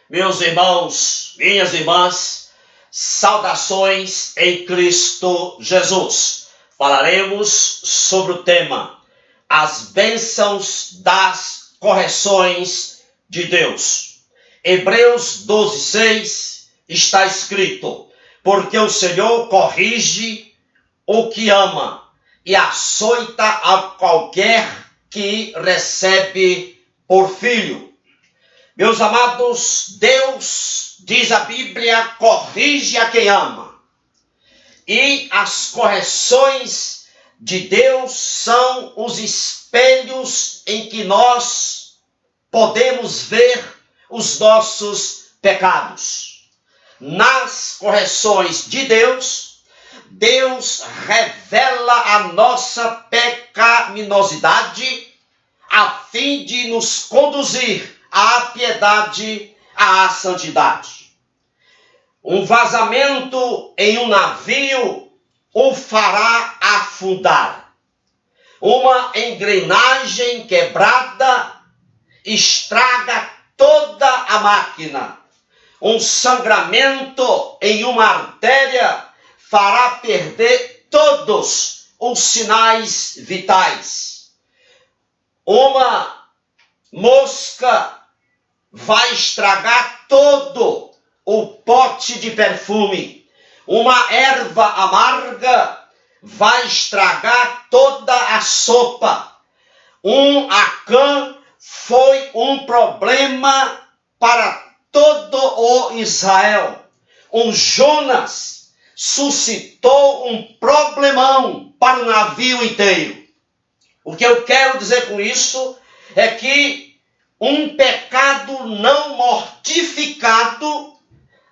Meus irmãos, minhas irmãs, saudações em Cristo Jesus. Falaremos sobre o tema as bênçãos das correções de Deus. Hebreus 12:6 está escrito: porque o Senhor corrige o que ama e açoita a qualquer que recebe por filho. Meus amados, Deus, diz a Bíblia, corrige a quem ama. E as correções de Deus são os espelhos em que nós podemos ver os nossos pecados. Nas correções de Deus, Deus revela a nossa pecaminosidade a fim de nos conduzir à piedade, à santidade. Um vazamento em um navio o fará afundar. Uma engrenagem quebrada estraga toda a máquina. Um sangramento em uma artéria fará perder todos os sinais vitais. Uma mosca vai estragar todo o pote de perfume. Uma erva amarga vai estragar toda a sopa. Um Acã foi um problema para todo o Israel. Um Jonas suscitou um problemão para o navio inteiro. O que eu quero dizer com isso é que um pecado não mortificado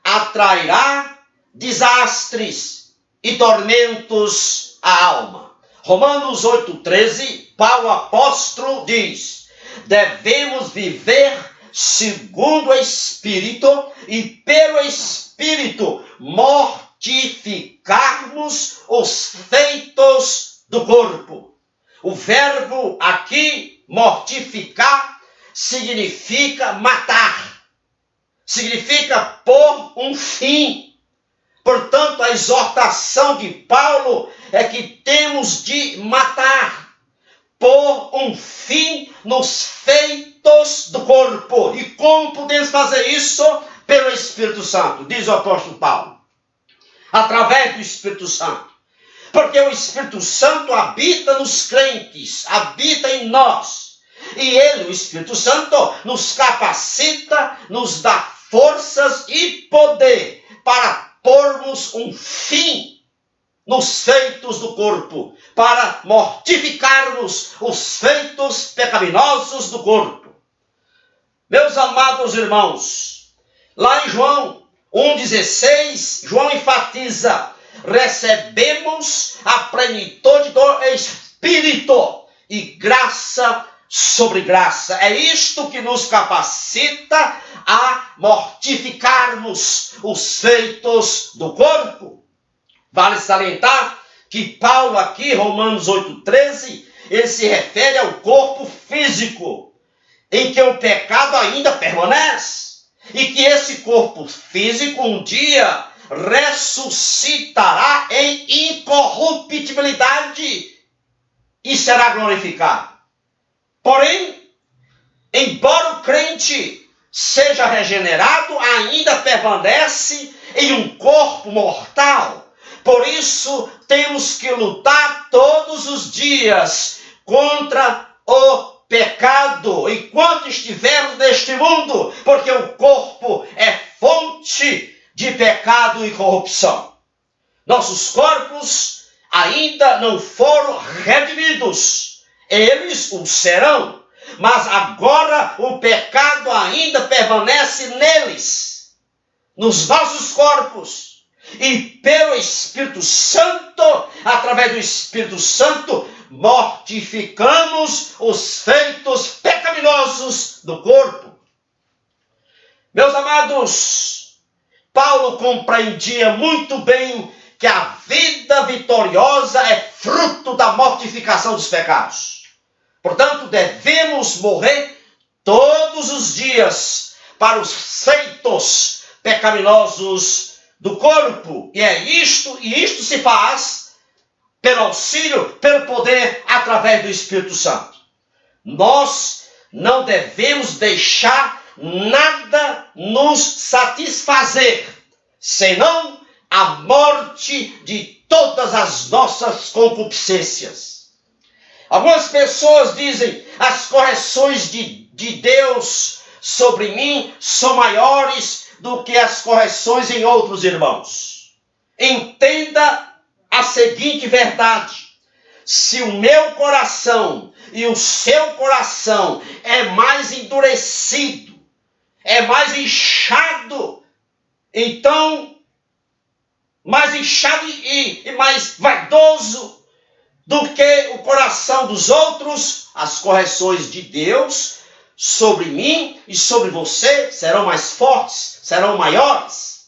atrairá desastres e tormentos à alma. Romanos 8:13, Paulo apóstolo diz: devemos viver segundo o Espírito e pelo Espírito mortificarmos os feitos do corpo. O verbo aqui, mortificar, significa matar, significa pôr um fim. Portanto, a exortação de Paulo é que temos de matar, pôr um fim nos feitos do corpo. E como podemos fazer isso? Pelo Espírito Santo, diz o apóstolo Paulo. Através do Espírito Santo. Porque o Espírito Santo habita nos crentes, habita em nós. E ele, o Espírito Santo, nos capacita, nos dá forças e poder para pormos um fim nos feitos do corpo, para mortificarmos os feitos pecaminosos do corpo. Meus amados irmãos, lá em João 1,16, João enfatiza: recebemos a plenitude do Espírito e graça sobre graça. É isto que nos capacita a mortificarmos os feitos do corpo. Vale salientar que Paulo aqui, Romanos 8:13, ele se refere ao corpo físico, em que o pecado ainda permanece, e que esse corpo físico um dia ressuscitará em incorruptibilidade e será glorificado. Porém, embora o crente seja regenerado, ainda permanece em um corpo mortal. Por isso, temos que lutar todos os dias contra o pecado, enquanto estivermos neste mundo, porque o corpo é fonte de pecado e corrupção. Nossos corpos ainda não foram redimidos. Eles o serão, mas agora o pecado ainda permanece neles, nos nossos corpos. E pelo Espírito Santo, através do Espírito Santo, mortificamos os feitos pecaminosos do corpo. Meus amados, Paulo compreendia muito bem que a vida vitoriosa é fruto da mortificação dos pecados. Portanto, devemos morrer todos os dias para os feitos pecaminosos do corpo. E isto se faz pelo auxílio, pelo poder, através do Espírito Santo. Nós não devemos deixar nada nos satisfazer, senão a morte de todas as nossas concupiscências. Algumas pessoas dizem, as correções de Deus sobre mim são maiores do que as correções em outros irmãos. Entenda a seguinte verdade: se o meu coração e o seu coração é mais endurecido, é mais inchado, então, mais inchado e mais vaidoso do que o coração dos outros, as correções de Deus sobre mim e sobre você serão mais fortes, serão maiores.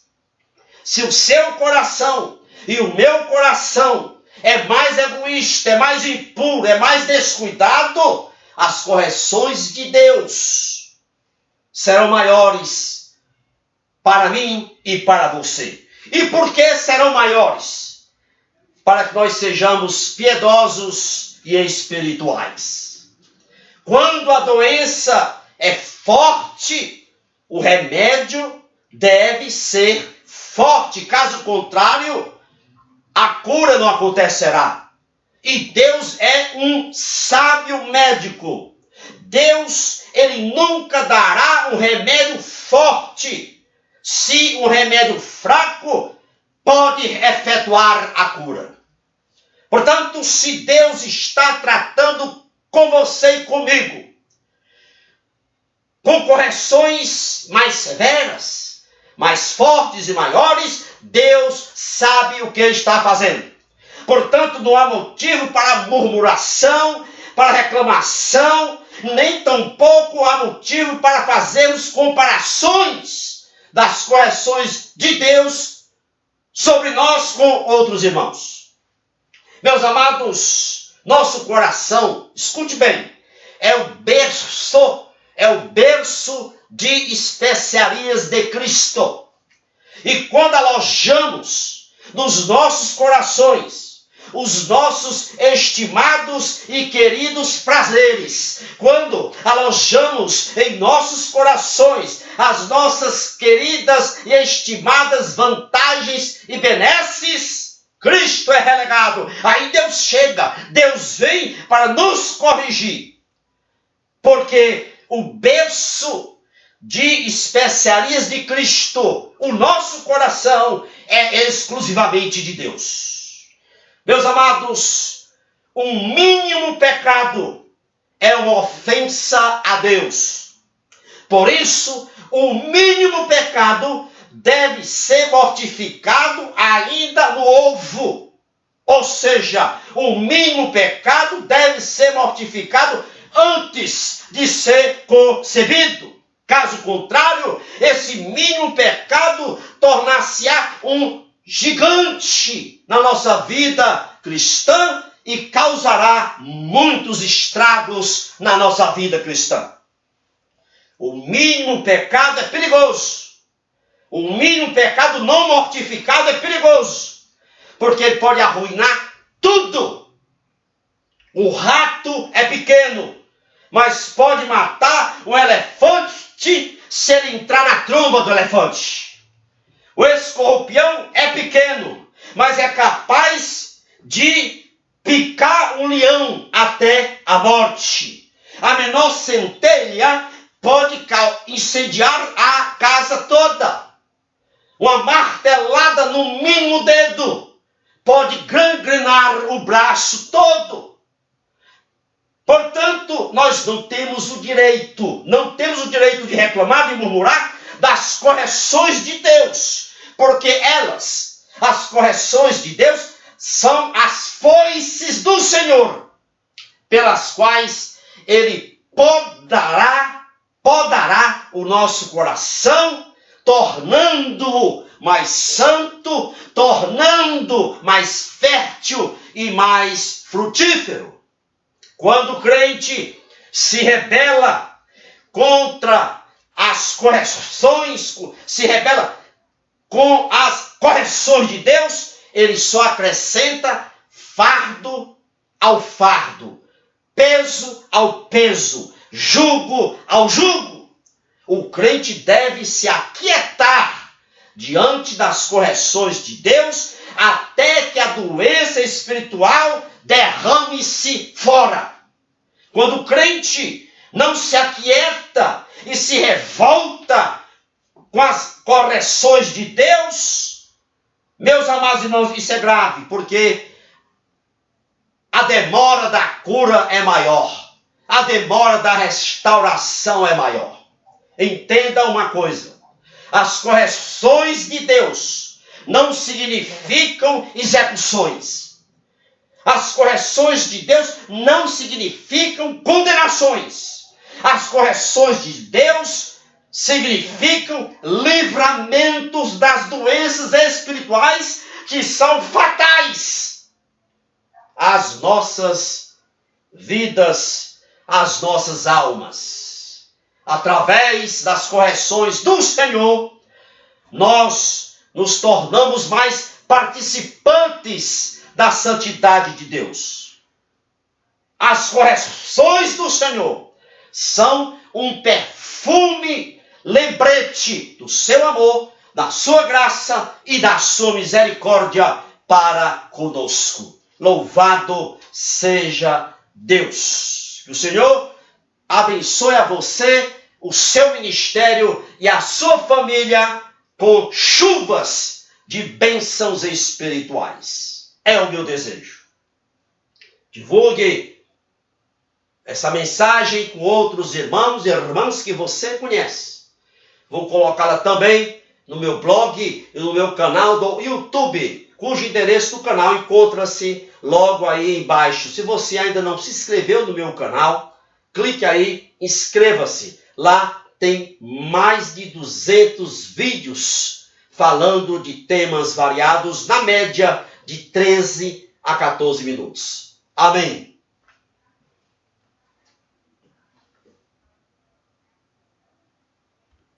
Se o seu coração e o meu coração é mais egoísta, é mais impuro, é mais descuidado, as correções de Deus serão maiores para mim e para você. E por que serão maiores? Para que nós sejamos piedosos e espirituais. Quando a doença é forte, o remédio deve ser forte. Caso contrário, a cura não acontecerá. E Deus é um sábio médico. Deus, ele nunca dará um remédio forte, se um remédio fraco pode efetuar a cura. Portanto, se Deus está tratando com você e comigo, com correções mais severas, mais fortes e maiores, Deus sabe o que ele está fazendo. Portanto, não há motivo para murmuração, para reclamação, nem tampouco há motivo para fazermos comparações das correções de Deus sobre nós com outros irmãos. Meus amados, nosso coração, escute bem, é o berço de especiarias de Cristo. E quando alojamos nos nossos corações os nossos estimados e queridos prazeres, quando alojamos em nossos corações as nossas queridas e estimadas vantagens e benesses, Cristo é relegado. Aí Deus chega, Deus vem para nos corrigir. Porque o berço de especiarias de Cristo, o nosso coração, é exclusivamente de Deus. Meus amados, um mínimo pecado é uma ofensa a Deus. Por isso, o mínimo pecado deve ser mortificado ainda no ovo. Ou seja, o mínimo pecado deve ser mortificado antes de ser concebido. Caso contrário, esse mínimo pecado tornar-se-á um gigante na nossa vida cristã e causará muitos estragos na nossa vida cristã. O mínimo pecado é perigoso. O mínimo pecado não mortificado é perigoso, porque ele pode arruinar tudo. O rato é pequeno, mas pode matar um elefante se ele entrar na tromba do elefante. O escorpião é pequeno, mas é capaz de picar um leão até a morte. A menor centelha pode incendiar a casa toda. Uma martelada no mínimo dedo pode gangrenar o braço todo. Portanto, nós não temos o direito de reclamar, de murmurar das correções de Deus, porque as correções de Deus, são as foices do Senhor, pelas quais Ele podará o nosso coração, tornando-o mais santo, tornando mais fértil e mais frutífero. Quando o crente se rebela contra as correções, se rebela com as correções de Deus, ele só acrescenta fardo ao fardo, peso ao peso, jugo ao jugo. O crente deve se aquietar diante das correções de Deus até que a doença espiritual derrame-se fora. Quando o crente não se aquieta e se revolta com as correções de Deus, meus amados irmãos, isso é grave, porque a demora da cura é maior, a demora da restauração é maior. Entenda uma coisa, as correções de Deus não significam execuções. As correções de Deus não significam condenações. As correções de Deus significam livramentos das doenças espirituais que são fatais às nossas vidas, às nossas almas. Através das correções do Senhor, nós nos tornamos mais participantes da santidade de Deus. As correções do Senhor são um perfume lembrete do seu amor, da sua graça e da sua misericórdia para conosco. Louvado seja Deus. Que o Senhor abençoe a você, o seu ministério e a sua família com chuvas de bênçãos espirituais. É o meu desejo. Divulgue essa mensagem com outros irmãos e irmãs que você conhece. Vou colocá-la também no meu blog e no meu canal do YouTube, cujo endereço do canal encontra-se logo aí embaixo. Se você ainda não se inscreveu no meu canal, clique aí, inscreva-se. Lá tem mais de 200 vídeos falando de temas variados, na média de 13 a 14 minutos. Amém.